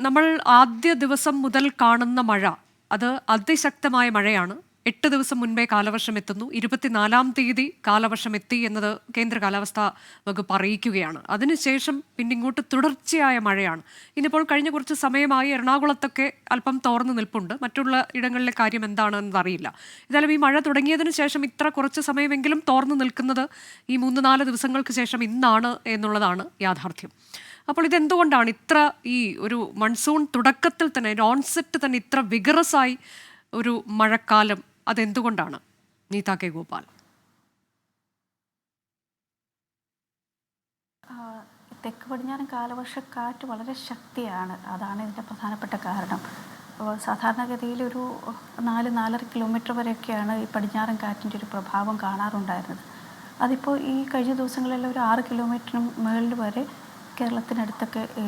നമ്മൾ ആദ്യ ദിവസം മുതൽ കാണുന്ന മഴ അത് അതിശക്തമായ മഴയാണ്. 8 ദിവസം മുൻപേ കാലവർഷം എത്തുന്നു. 24-ാം തീയതി കാലവർഷം എത്തി എന്നത് കേന്ദ്ര കാലാവസ്ഥാ വകുപ്പ് അറിയിക്കുകയാണ്. അതിനുശേഷം പിന്നിങ്ങോട്ട് തുടർച്ചയായ മഴയാണ്. ഇനിയിപ്പോൾ കഴിഞ്ഞ കുറച്ച് സമയമായി എറണാകുളത്തൊക്കെ അല്പം തോർന്നു നിൽപ്പുണ്ട്. മറ്റുള്ള ഇടങ്ങളിലെ കാര്യം എന്താണെന്ന് അറിയില്ല. ഏതായാലും ഈ മഴ തുടങ്ങിയതിനു ശേഷം ഇത്ര കുറച്ച് സമയമെങ്കിലും തോർന്നു നിൽക്കുന്നത് ഈ 3-4 ദിവസങ്ങൾക്ക് ശേഷം ഇന്നാണ് എന്നുള്ളതാണ് യാഥാർത്ഥ്യം. അപ്പോൾ ഇതെന്തുകൊണ്ടാണ് ഇത്ര ഈ ഒരു മൺസൂൺ തുടക്കത്തിൽ തന്നെ ഓൺസെറ്റ് തന്നെ ഇത്ര വിഗറസായി ഒരു മഴക്കാലം അതെന്തുകൊണ്ടാണ്? നീത കെ ഗോപാൽ. തെക്ക് പടിഞ്ഞാറൻ കാലവർഷക്കാറ്റ് വളരെ ശക്തിയാണ്. അതാണ് ഇതിൻ്റെ പ്രധാനപ്പെട്ട കാരണം. സാധാരണഗതിയിൽ ഒരു 4-4.5 കിലോമീറ്റർ വരെയൊക്കെയാണ് ഈ പടിഞ്ഞാറൻ കാറ്റിൻ്റെ ഒരു പ്രഭാവം കാണാറുണ്ടായിരുന്നത്. അതിപ്പോൾ ഈ കഴിഞ്ഞ ദിവസങ്ങളിലെല്ലാം ഒരു 6 കിലോമീറ്ററിന് മുകളിൽ വരെ കേരളത്തിനടുത്തൊക്കെ ഈ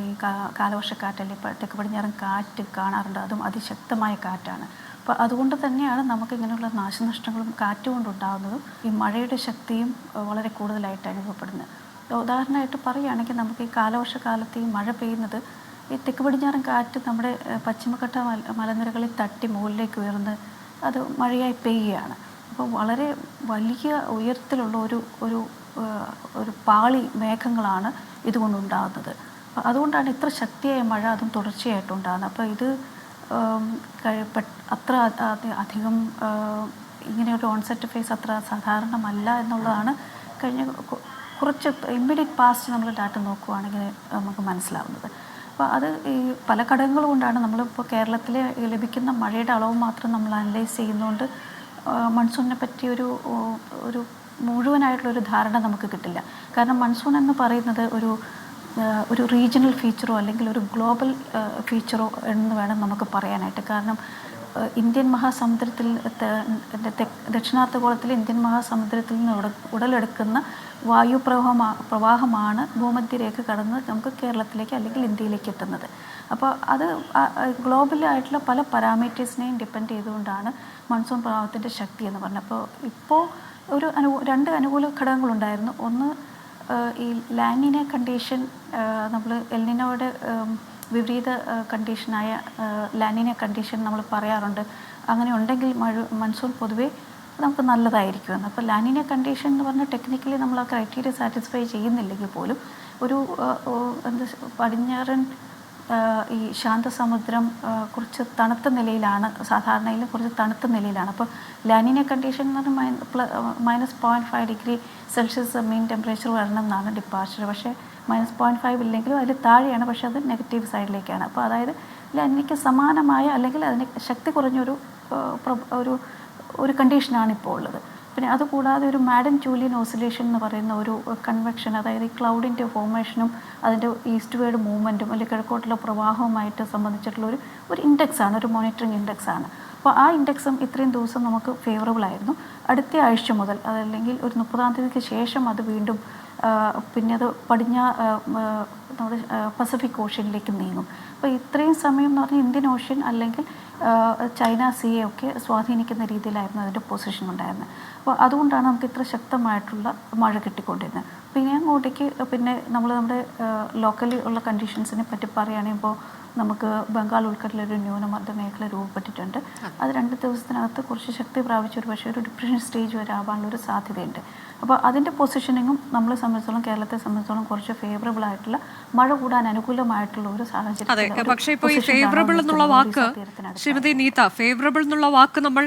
കാലവർഷക്കാറ്റ് അല്ലെങ്കിൽ തെക്ക് പടിഞ്ഞാറൻ കാറ്റ് കാണാറുണ്ട്. അതും അതിശക്തമായ കാറ്റാണ്. അപ്പോൾ അതുകൊണ്ട് തന്നെയാണ് നമുക്ക് ഇങ്ങനെയുള്ള നാശനഷ്ടങ്ങളും കാറ്റ് കൊണ്ടുണ്ടാകുന്നതും ഈ മഴയുടെ ശക്തിയും വളരെ കൂടുതലായിട്ട് അനുഭവപ്പെടുന്നത്. ഉദാഹരണമായിട്ട് പറയുകയാണെങ്കിൽ നമുക്ക് ഈ കാലവർഷക്കാലത്ത് ഈ മഴ പെയ്യുന്നത് ഈ തെക്ക് പടിഞ്ഞാറൻ കാറ്റ് നമ്മുടെ പശ്ചിമഘട്ട മലനിരകളിൽ തട്ടി മുകളിലേക്ക് ഉയർന്ന് അത് മഴയായി പെയ്യുകയാണ്. അപ്പോൾ വളരെ വലിയ ഉയരത്തിലുള്ള ഒരു പാളി മേഘങ്ങളാണ് ഇതുകൊണ്ടുണ്ടാകുന്നത്. അതുകൊണ്ടാണ് ഇത്ര ശക്തിയായ മഴ അതും തുടർച്ചയായിട്ടുണ്ടാകുന്നത്. അപ്പോൾ ഇത് അത്ര അധികം ഇങ്ങനെ ഒരു ഓൺസെറ്റ് ഫേസ് അത്ര സാധാരണമല്ല എന്നുള്ളതാണ് കഴിഞ്ഞ കുറച്ച് ഇമ്മീഡിയറ്റ് പാസ്റ്റ് നമ്മൾ ഡാറ്റ നോക്കുകയാണെങ്കിൽ നമുക്ക് മനസ്സിലാവുന്നത്. അപ്പോൾ അത് ഈ പല ഘടകങ്ങൾ കൊണ്ടാണ്. നമ്മളിപ്പോൾ കേരളത്തിൽ ലഭിക്കുന്ന മഴയുടെ അളവ് മാത്രം നമ്മൾ അനലൈസ് ചെയ്യുന്നതുകൊണ്ട് മൺസൂണിനെ പറ്റി ഒരു മുഴുവനായിട്ടുള്ളൊരു ധാരണ നമുക്ക് കിട്ടില്ല. കാരണം മൺസൂൺ എന്ന് പറയുന്നത് ഒരു റീജിയണൽ ഫീച്ചറോ അല്ലെങ്കിൽ ഒരു ഗ്ലോബൽ ഫീച്ചറോ എന്ന് വേണം നമുക്ക് പറയാനായിട്ട്. കാരണം ഇന്ത്യൻ മഹാസമുദ്രത്തിൽ ദക്ഷിണാർദ്ധഗോളത്തിലെ ഇന്ത്യൻ മഹാസമുദ്രത്തിൽ നിന്ന് ഉടലെടുക്കുന്ന പ്രവാഹമാണ് ഭൂമധ്യരേഖ കടന്ന് നമുക്ക് കേരളത്തിലേക്ക് അല്ലെങ്കിൽ ഇന്ത്യയിലേക്ക് എത്തുന്നത്. അപ്പോൾ അത് ഗ്ലോബലായിട്ടുള്ള പല പാരാമീറ്റേഴ്സിനെയും ഡിപ്പെൻഡ് ചെയ്തുകൊണ്ടാണ് മൺസൂൺ പ്രവാഹത്തിൻ്റെ ശക്തി എന്ന് പറഞ്ഞത്. അപ്പോൾ ഇപ്പോൾ രണ്ട് അനുകൂല ഘടകങ്ങളുണ്ടായിരുന്നു. ഒന്ന് ഈ ലാനിന കണ്ടീഷൻ, നമ്മൾ എൽനിനോയുടെ വിപരീത കണ്ടീഷനായ ലാനിന കണ്ടീഷൻ നമ്മൾ പറയാറുണ്ട്. അങ്ങനെ ഉണ്ടെങ്കിൽ മൺസൂൺ പൊതുവേ നമുക്ക് നല്ലതായിരിക്കുമെന്ന്. അപ്പോൾ ലാനിന കണ്ടീഷൻ എന്ന് പറഞ്ഞാൽ ടെക്നിക്കലി നമ്മൾ ആ ക്രൈറ്റീരിയ സാറ്റിസ്ഫൈ ചെയ്യുന്നില്ലെങ്കിൽ പോലും ഒരു പടിഞ്ഞാറൻ ഈ ശാന്തസമുദ്രം കുറച്ച് തണുത്ത നിലയിലാണ്, സാധാരണയിൽ കുറച്ച് തണുത്ത നിലയിലാണ്. അപ്പോൾ ലാനിന കണ്ടീഷൻ എന്ന് പറഞ്ഞാൽ -0.5 ഡിഗ്രി സെൽഷ്യസ് മീൻ ടെമ്പറേച്ചർ വരണം എന്നാണ് ഡിപ്പാർച്ചർ. പക്ഷേ -0.5 ഇല്ലെങ്കിലും അതിൽ താഴെയാണ്, പക്ഷേ അത് നെഗറ്റീവ് സൈഡിലേക്കാണ്. അപ്പോൾ അതായത് ലാനിനയ്ക്ക് സമാനമായ അല്ലെങ്കിൽ അതിന് ശക്തി കുറഞ്ഞൊരു ഒരു കണ്ടീഷനാണ് ഇപ്പോൾ ഉള്ളത്. പിന്നെ അതുകൂടാതെ ഒരു മാഡൻ ജൂലിയൻ ഓസിലേഷൻ എന്ന് പറയുന്ന ഒരു കൺവെക്ഷൻ, അതായത് ഈ ക്ലൗഡിൻ്റെ ഫോർമേഷനും അതിൻ്റെ ഈസ്റ്റ് വേർഡ് മൂവ്മെൻറ്റും അല്ലെങ്കിൽ കിഴക്കോട്ടുള്ള പ്രവാഹവുമായിട്ട് സംബന്ധിച്ചിട്ടുള്ള ഒരു ഇൻഡെക്സാണ്, ഒരു മോണിറ്ററിങ് ഇൻഡെക്സാണ്. അപ്പോൾ ആ ഇൻഡെക്സും ഇത്രയും ദിവസം നമുക്ക് ഫേവറബിൾ ആയിരുന്നു. അടുത്ത ആഴ്ച മുതൽ അതല്ലെങ്കിൽ ഒരു 30-ാം തീയതിക്ക് ശേഷം അത് വീണ്ടും പിന്നെ അത് നമ്മുടെ പസഫിക് ഓഷ്യനിലേക്ക് നീങ്ങും. അപ്പോൾ ഇത്രയും സമയം എന്ന് പറഞ്ഞാൽ ഇന്ത്യൻ ഓഷ്യൻ അല്ലെങ്കിൽ ചൈന സീയെ ഒക്കെ സ്വാധീനിക്കുന്ന രീതിയിലായിരുന്നു അതിൻ്റെ പൊസിഷൻ ഉണ്ടായിരുന്നത്. അപ്പോൾ അതുകൊണ്ടാണ് നമുക്ക് ഇത്ര ശക്തമായിട്ടുള്ള മഴ കിട്ടിക്കൊണ്ടിരുന്നത്. പിന്നെ അങ്ങോട്ടേക്ക് പിന്നെ നമ്മുടെ ലോക്കലി ഉള്ള കണ്ടീഷൻസിനെ പറ്റി പറയുകയാണെങ്കിൽ ഇപ്പോൾ നമുക്ക് ബംഗാൾ ഉൾക്കടലൊരു ന്യൂനമർദ്ദ മേഖല രൂപപ്പെട്ടിട്ടുണ്ട്. അത് 2 ദിവസത്തിനകത്ത് കുറച്ച് ശക്തി പ്രാപിച്ച പക്ഷേ ഒരു ഡിപ്രഷൻ സ്റ്റേജ് വരെ ആവാനുള്ളൊരു സാധ്യതയുണ്ട്. അപ്പോൾ അതിൻ്റെ പൊസിഷനിങ്ങും നമ്മളെ സംബന്ധിച്ചോളം കേരളത്തെ സംബന്ധിച്ചോളം കുറച്ച് ഫേവറബിൾ ആയിട്ടുള്ള മഴ കൂടാൻ അനുകൂലമായിട്ടുള്ള ഒരു സാഹചര്യം. അതെ, പക്ഷേ ഇപ്പോൾ ഈ ഫേവറബിൾ എന്നുള്ള വാക്ക്, ശ്രീമതി നീത, ഫേവറബിൾ എന്നുള്ള വാക്ക് നമ്മൾ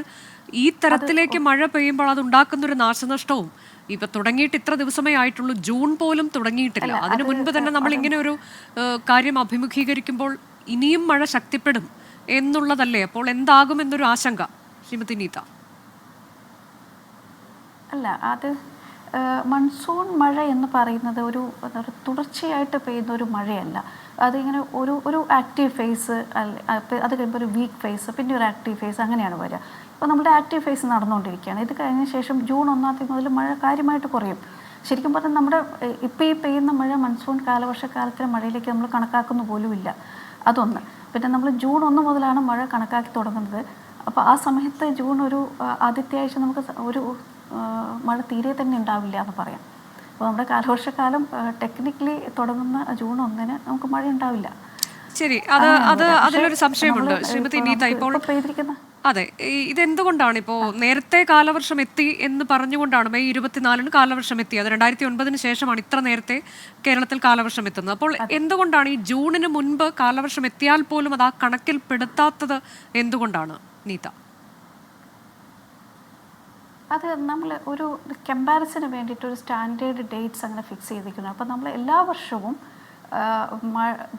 ഈ തരത്തിലേക്ക് മഴ പെയ്യുമ്പോൾ അത് ഉണ്ടാക്കുന്നൊരു നാശനഷ്ടവും ഇപ്പൊ തുടങ്ങിയിട്ട് ഇത്ര ദിവസമേ ആയിട്ടുള്ളൂ, ജൂൺ പോലും തുടങ്ങിയിട്ടില്ല. അതിനു മുൻപ് തന്നെ നമ്മൾ ഇങ്ങനെ ഒരു കാര്യം അഭിമുഖീകരിക്കുമ്പോൾ ഇനിയും മഴ ശക്തിപ്പെടും എന്നുള്ളതല്ലേ? അപ്പോൾ എന്താകും എന്നൊരു ആശങ്ക ശ്രീമതി നീത. അല്ല, അത് മൺസൂൺ മഴ എന്ന് പറയുന്നത് ഒരു തുടർച്ചയായിട്ട് പെയ്യുന്ന ഒരു മഴയല്ല. അതിങ്ങനെ ഒരു ആക്റ്റീവ് ഫേസ്, അത് കഴിയുമ്പോൾ ഒരു വീക്ക് ഫേസ്, പിന്നെ ഒരു ആക്റ്റീവ് ഫേസ്, അങ്ങനെയാണ് വരിക. ഇപ്പോൾ നമ്മുടെ ആക്റ്റീവ് ഫേസ് നടന്നുകൊണ്ടിരിക്കുകയാണ്. ഇത് കഴിഞ്ഞ ശേഷം ജൂൺ 1-ാം തീയതി മുതൽ മഴ കാര്യമായിട്ട് കുറയും. ശരിക്കും പറഞ്ഞാൽ നമ്മുടെ ഇപ്പോൾ ഈ പെയ്യുന്ന മഴ മൺസൂൺ കാലവർഷക്കാലത്തിലെ മഴയിലേക്ക് നമ്മൾ കണക്കാക്കുന്ന പോലുമില്ല. അതൊന്ന്. പിന്നെ നമ്മൾ ജൂൺ 1 മുതലാണ് മഴ കണക്കാക്കി തുടങ്ങുന്നത്. അപ്പോൾ ആ സമയത്ത് ജൂൺ ആദ്യത്തെ ആഴ്ച നമുക്ക് മഴ തീരെ തന്നെ ഉണ്ടാവില്ല എന്ന് പറയാം. അപ്പോൾ നമ്മുടെ കാലവർഷക്കാലം ടെക്നിക്കലി തുടങ്ങുന്ന ജൂൺ 1-ന് നമുക്ക് മഴ ഉണ്ടാവില്ല. ശരി, അതിലൊരു സംശയമുണ്ട് ശ്രീമതി നീത. ഇപ്പോൾ അതെ, ഇതെന്തുകൊണ്ടാണ് ഇപ്പോൾ നേരത്തെ കാലവർഷം എത്തി എന്ന് പറഞ്ഞുകൊണ്ടാണ് മെയ് 24-ന് കാലവർഷം എത്തി, അത് 2009-ന് ശേഷമാണ് ഇത്ര നേരത്തെ കേരളത്തിൽ കാലവർഷം എത്തുന്നത്. അപ്പോൾ എന്തുകൊണ്ടാണ് ഈ ജൂണിന് മുൻപ് കാലവർഷം എത്തിയാൽ പോലും അത് ആ കണക്കിൽ പെടുത്താത്തത് എന്തുകൊണ്ടാണ് നീത? അത് നമ്മൾ ഒരു കമ്പാരിസന് വേണ്ടിയിട്ട് ഒരു സ്റ്റാൻഡേർഡ് ഡേറ്റ്സ് അങ്ങനെ ഫിക്സ് ചെയ്തിരിക്കുന്നു. അപ്പോൾ നമ്മൾ എല്ലാ വർഷവും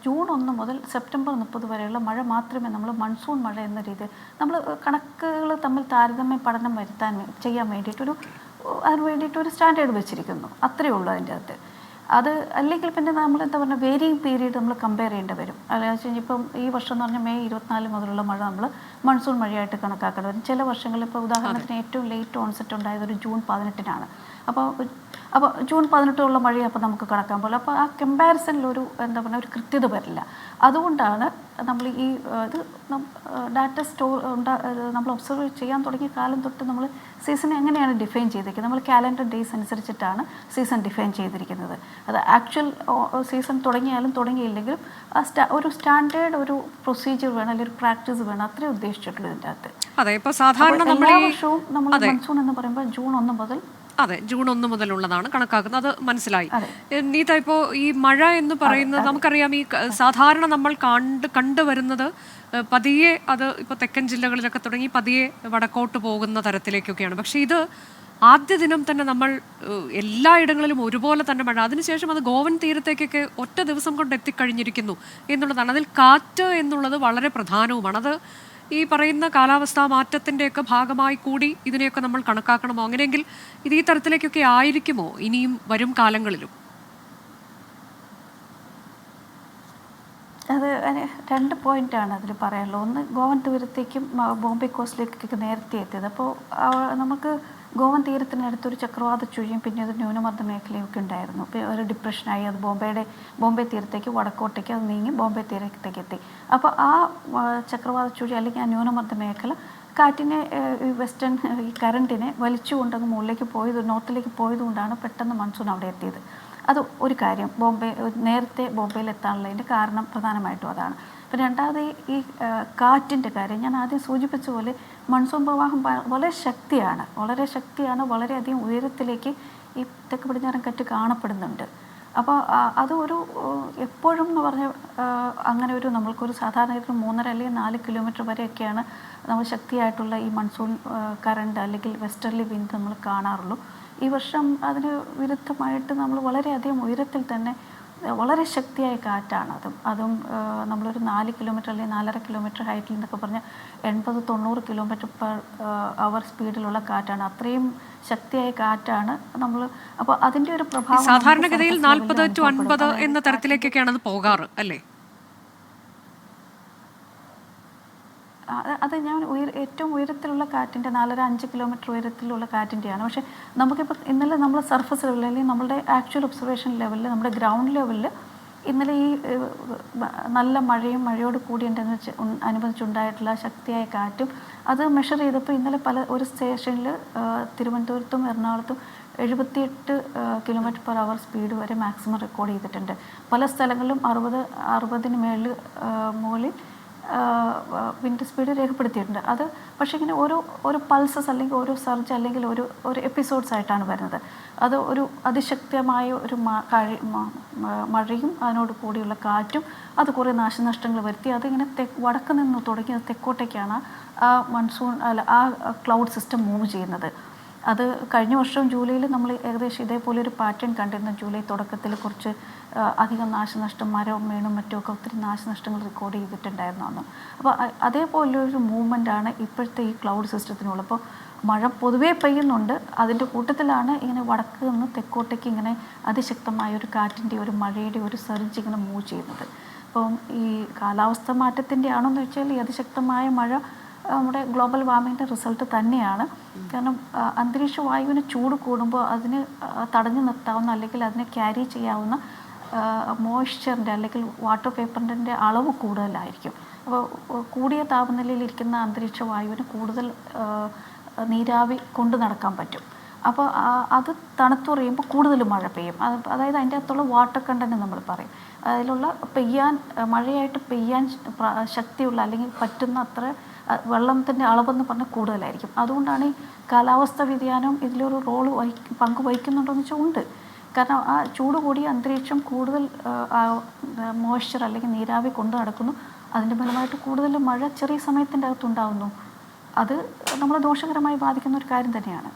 ജൂൺ 1 മുതൽ സെപ്റ്റംബർ 30 വരെയുള്ള മഴ മാത്രമേ നമ്മൾ മൺസൂൺ മഴ എന്ന രീതിയിൽ നമ്മൾ കണക്കുകൾ തമ്മിൽ താരതമ്യ പഠനം ചെയ്യാൻ വേണ്ടിയിട്ടൊരു അതിന് വേണ്ടിയിട്ടൊരു സ്റ്റാൻഡേർഡ് വെച്ചിരിക്കുന്നു. അത്രയേ ഉള്ളൂ അതിൻ്റെ അകത്ത്. അത് അല്ലെങ്കിൽ പിന്നെ നമ്മൾ എന്താ പറയുക, വേരിയിങ് പീരീഡ് നമ്മൾ കമ്പയർ ചെയ്യേണ്ടി വരും. അതെന്ന് വെച്ച് കഴിഞ്ഞാൽ ഇപ്പം ഈ വർഷം എന്ന് പറഞ്ഞാൽ മെയ് 24 മുതലുള്ള മഴ നമ്മൾ മൺസൂൺ മഴയായിട്ട് കണക്കാക്കേണ്ടി വരും. ചില വർഷങ്ങളിൽ ഇപ്പോൾ ഉദാഹരണത്തിന് ഏറ്റവും ലേറ്റ് ഓൺസെറ്റ് ഉണ്ടായത് ഒരു ജൂൺ 18-നാണ്. അപ്പോൾ ജൂൺ 18 മഴയെ അപ്പോൾ നമുക്ക് കണക്കാൻ പോലെ. അപ്പോൾ ആ കമ്പാരിസണിലൊരു എന്താ പറയുക ഒരു കൃത്യത വരില്ല. അതുകൊണ്ടാണ് നമ്മൾ ഈ ഇത് ഡാറ്റ നമ്മൾ ഒബ്സർവ് ചെയ്യാൻ തുടങ്ങിയ കാലം തൊട്ട് നമ്മൾ സീസൺ എങ്ങനെയാണ് ഡിഫൈൻ ചെയ്തിരിക്കുന്നത്. നമ്മൾ കാലണ്ടർ ഡേയ്സ് അനുസരിച്ചിട്ടാണ് സീസൺ ഡിഫൈൻ ചെയ്തിരിക്കുന്നത്. അത് ആക്ച്വൽ സീസൺ തുടങ്ങിയാലും തുടങ്ങിയില്ലെങ്കിലും ഒരു സ്റ്റാൻഡേർഡ് ഒരു പ്രൊസീജിയർ വേണം, അല്ലെങ്കിൽ ഒരു പ്രാക്ടീസ് വേണം. അത്രേ ഉദ്ദേശിച്ചിട്ടുള്ളൂ ഇതിൻ്റെ അകത്ത്. എല്ലാ വർഷവും നമ്മൾ മൺസൂൺ എന്ന് പറയുമ്പോൾ ജൂൺ 1 മുതൽ ജൂൺ 1 മുതലുള്ളതാണ് കണക്കാക്കുന്നത്. അത് മനസ്സിലായി. നീത, ഇപ്പോൾ ഈ മഴ എന്ന് പറയുന്നത് നമുക്കറിയാം, ഈ സാധാരണ നമ്മൾ കണ്ടുവരുന്നത് പതിയെ അത് ഇപ്പോൾ തെക്കൻ ജില്ലകളിലൊക്കെ തുടങ്ങി പതിയെ വടക്കോട്ട് പോകുന്ന തരത്തിലേക്കൊക്കെയാണ്. പക്ഷേ ഇത് ആദ്യ ദിനം തന്നെ നമ്മൾ എല്ലായിടങ്ങളിലും ഒരുപോലെ തന്നെ മഴ, അതിനുശേഷം അത് ഗോവൻ തീരത്തേക്കൊക്കെ ഒറ്റ ദിവസം കൊണ്ട് എത്തിക്കഴിഞ്ഞിരിക്കുന്നു എന്നുള്ളതാണ്. അതിൽ കാറ്റ് എന്നുള്ളത് വളരെ പ്രധാനവുമാണ്. അത് ഈ പറയുന്ന കാലാവസ്ഥാ മാറ്റത്തിൻ്റെയൊക്കെ ഭാഗമായി കൂടി ഇതിനെയൊക്കെ നമ്മൾ കണക്കാക്കണമോ? അങ്ങനെയെങ്കിൽ ഇത് ഈ തരത്തിലേക്കൊക്കെ ആയിരിക്കുമോ ഇനിയും വരും കാലങ്ങളിലും? അത് 2 പോയിന്റാണ് അതിൽ പറയാനുള്ളത്. ഒന്ന്, ഗോവൻ തീരത്തേക്കും ബോംബെ കോസ്റ്റിലേക്കൊക്കെ നേരത്തെ എത്തിയത്. അപ്പോൾ നമുക്ക് ഗോവൻ തീരത്തിനടുത്തൊരു ചക്രവാത ചുഴിയും പിന്നെ അത് ന്യൂനമർദ്ദ മേഖലയൊക്കെ ഉണ്ടായിരുന്നു. അപ്പോൾ ഒരു ഡിപ്രഷനായി അത് ബോംബെ തീരത്തേക്ക് വടക്കോട്ടേക്ക് അത് നീങ്ങി ബോംബെ തീരത്തേക്ക് എത്തി. അപ്പോൾ ആ ചക്രവാത ചുഴി അല്ലെങ്കിൽ ആ ന്യൂനമർദ്ദ മേഖല കാറ്റിനെ ഈ വെസ്റ്റേൺ ഈ കറണ്ടിനെ വലിച്ചുകൊണ്ടങ്ങ് മുകളിലേക്ക് നോർത്തിലേക്ക് പോയതുകൊണ്ടാണ് പെട്ടെന്ന് മൺസൂൺ അവിടെ എത്തിയത്. അത് ഒരു കാര്യം. നേരത്തെ ബോംബെയിൽ എത്താനുള്ളതിൻ്റെ കാരണം പ്രധാനമായിട്ടും അതാണ്. പിന്നെ രണ്ടാമത് ഈ കാറ്റിൻ്റെ കാര്യം ഞാൻ ആദ്യം സൂചിപ്പിച്ച പോലെ മൺസൂൺ പ്രവാഹം വളരെ ശക്തിയാണ്, വളരെയധികം ഉയരത്തിലേക്ക് ഈ തെക്ക് പടിഞ്ഞാറൻ കാറ്റ് കാണപ്പെടുന്നുണ്ട്. അപ്പോൾ അത് ഒരു എപ്പോഴും എന്ന് പറഞ്ഞാൽ അങ്ങനെ ഒരു നമ്മൾക്കൊരു സാധാരണ 3.5 അല്ലെങ്കിൽ 4 കിലോമീറ്റർ വരെയൊക്കെയാണ് നമ്മൾ ശക്തിയായിട്ടുള്ള ഈ മൺസൂൺ കറണ്ട് അല്ലെങ്കിൽ വെസ്റ്റർലി വിൻഡ് നമ്മൾ കാണാറുള്ളൂ. ഈ വർഷം അതിന് വിരുദ്ധമായിട്ട് നമ്മൾ വളരെയധികം ഉയരത്തിൽ തന്നെ വളരെ ശക്തിയായ കാറ്റാണ്. അതും നമ്മളൊരു 4 കിലോമീറ്റർ അല്ലെങ്കിൽ 4.5 കിലോമീറ്റർ ഹൈറ്റിൽ എന്നൊക്കെ പറഞ്ഞാൽ 80-90 കിലോമീറ്റർ പെർ അവർ സ്പീഡിലുള്ള കാറ്റാണ്. അത്രയും ശക്തിയായ കാറ്റാണ് നമ്മൾ. അപ്പോൾ അതിൻ്റെ ഒരു പ്രഭാവം സാധാരണഗതിയിൽ 40 to 50 എന്ന തരത്തിലേക്കൊക്കെയാണ് അത് പോകാറ് അല്ലേ? അത് ഞാൻ ഏറ്റവും ഉയരത്തിലുള്ള കാറ്റിൻ്റെ 4.5 കിലോമീറ്റർ ഉയരത്തിലുള്ള കാറ്റിൻ്റെയാണ്. പക്ഷേ നമുക്കിപ്പോൾ ഇന്നലെ നമ്മൾ സർഫസ് ലെവലിൽ അല്ലെങ്കിൽ നമ്മുടെ ആക്ച്വൽ ഒബ്സർവേഷൻ ലെവലിൽ നമ്മുടെ ഗ്രൗണ്ട് ലെവലിൽ ഇന്നലെ ഈ നല്ല മഴയോട് കൂടി അനുബന്ധിച്ചുണ്ടായിട്ടുള്ള ശക്തിയായ കാറ്റും അത് മെഷർ ചെയ്തപ്പോൾ ഇന്നലെ ഒരു സ്റ്റേഷനിൽ തിരുവനന്തപുരത്തും എറണാകുളത്തും 78 കിലോമീറ്റർ പെർ അവർ സ്പീഡ് വരെ മാക്സിമം റെക്കോർഡ് ചെയ്തിട്ടുണ്ട്. പല സ്ഥലങ്ങളിലും 60-ന് മുകളിൽ വിൻഡ് സ്പീഡ് രേഖപ്പെടുത്തിയിട്ടുണ്ട്. അത് പക്ഷേ ഇങ്ങനെ ഒരു പൾസസ് അല്ലെങ്കിൽ ഒരു സർജ് അല്ലെങ്കിൽ ഒരു എപ്പിസോഡ്സ് ആയിട്ടാണ് വരുന്നത്. അത് ഒരു അതിശക്തമായ ഒരു മഴയും അതിനോട് കൂടിയുള്ള കാറ്റും അത് കുറേ നാശനഷ്ടങ്ങൾ വരുത്തി അതിങ്ങനെ വടക്ക് നിന്ന് തുടങ്ങി തെക്കോട്ടേക്കാണ് ആ ക്ലൗഡ് സിസ്റ്റം മൂവ് ചെയ്യുന്നത്. അത് കഴിഞ്ഞ വർഷം ജൂലൈയിൽ നമ്മൾ ഏകദേശം ഇതേപോലെ ഒരു പാറ്റേൺ കണ്ടിരുന്നു. ജൂലൈ തുടക്കത്തിൽ കുറച്ച് അധികം നാശനഷ്ടം, മരവും വീണും മറ്റുമൊക്കെ ഒത്തിരി നാശനഷ്ടങ്ങൾ റെക്കോർഡ് ചെയ്തിട്ടുണ്ടായിരുന്നു അന്ന്. അപ്പോൾ അതേപോലെ ഒരു മൂവ്മെൻറ്റാണ് ഇപ്പോഴത്തെ ഈ ക്ലൗഡ് സിസ്റ്റത്തിനുള്ളത്. അപ്പോൾ മഴ പൊതുവേ പെയ്യുന്നുണ്ട്, അതിൻ്റെ കൂട്ടത്തിലാണ് ഇങ്ങനെ വടക്ക് നിന്ന് തെക്കോട്ടേക്ക് ഇങ്ങനെ അതിശക്തമായ ഒരു കാറ്റിൻ്റെ ഒരു മഴയുടെ ഒരു സർജ് ഇങ്ങനെ മൂവ് ചെയ്യുന്നത്. അപ്പം ഈ കാലാവസ്ഥ മാറ്റത്തിൻ്റെ ആണോന്ന് വെച്ചാൽ ഈ അതിശക്തമായ മഴ നമ്മുടെ ഗ്ലോബൽ വാർമിങ്ങിൻ്റെ റിസൾട്ട് തന്നെയാണ്. കാരണം അന്തരീക്ഷ വായുവിന് ചൂട് കൂടുമ്പോൾ അതിന് തടഞ്ഞു നിർത്താവുന്ന അല്ലെങ്കിൽ അതിനെ ക്യാരി ചെയ്യാവുന്ന മോയ്സ്ചറിൻ്റെ അല്ലെങ്കിൽ വാട്ടർ പേപ്പറിൻ്റെ അളവ് കൂടുതലായിരിക്കും. അപ്പോൾ കൂടിയ താപനിലയിൽ ഇരിക്കുന്ന അന്തരീക്ഷ വായുവിന് കൂടുതൽ നീരാവി കൊണ്ടു നടക്കാൻ പറ്റും. അപ്പോൾ അത് തണുത്തുറയുമ്പോൾ കൂടുതൽ മഴ പെയ്യും. അതായത് അതിൻ്റെ അകത്തുള്ള വാട്ടർ കണ്ടൻറ്റ് നമ്മൾ പറയും. അതിലുള്ള മഴയായിട്ട് പെയ്യാൻ ശക്തിയുള്ള അല്ലെങ്കിൽ പറ്റുന്ന അത്ര വെള്ളത്തിൻ്റെ അളവെന്ന് പറഞ്ഞാൽ കൂടുതലായിരിക്കും. അതുകൊണ്ടാണ് ഈ കാലാവസ്ഥ വ്യതിയാനം ഇതിലൊരു പങ്ക് വഹിക്കുന്നുണ്ടോയെന്ന് വെച്ചാൽ ഉണ്ട്. കാരണം ആ ചൂട് കൂടിയ അന്തരീക്ഷം കൂടുതൽ മോയ്സ്ചർ അല്ലെങ്കിൽ നീരാവി കൊണ്ട് നടക്കുന്നു. അതിൻ്റെ ഫലമായിട്ട് കൂടുതൽ മഴ ചെറിയ സമയത്തിൻ്റെ അകത്തുണ്ടാകുന്നു. അത് നമ്മളെ ദോഷകരമായി ബാധിക്കുന്ന ഒരു കാര്യം തന്നെയാണ്.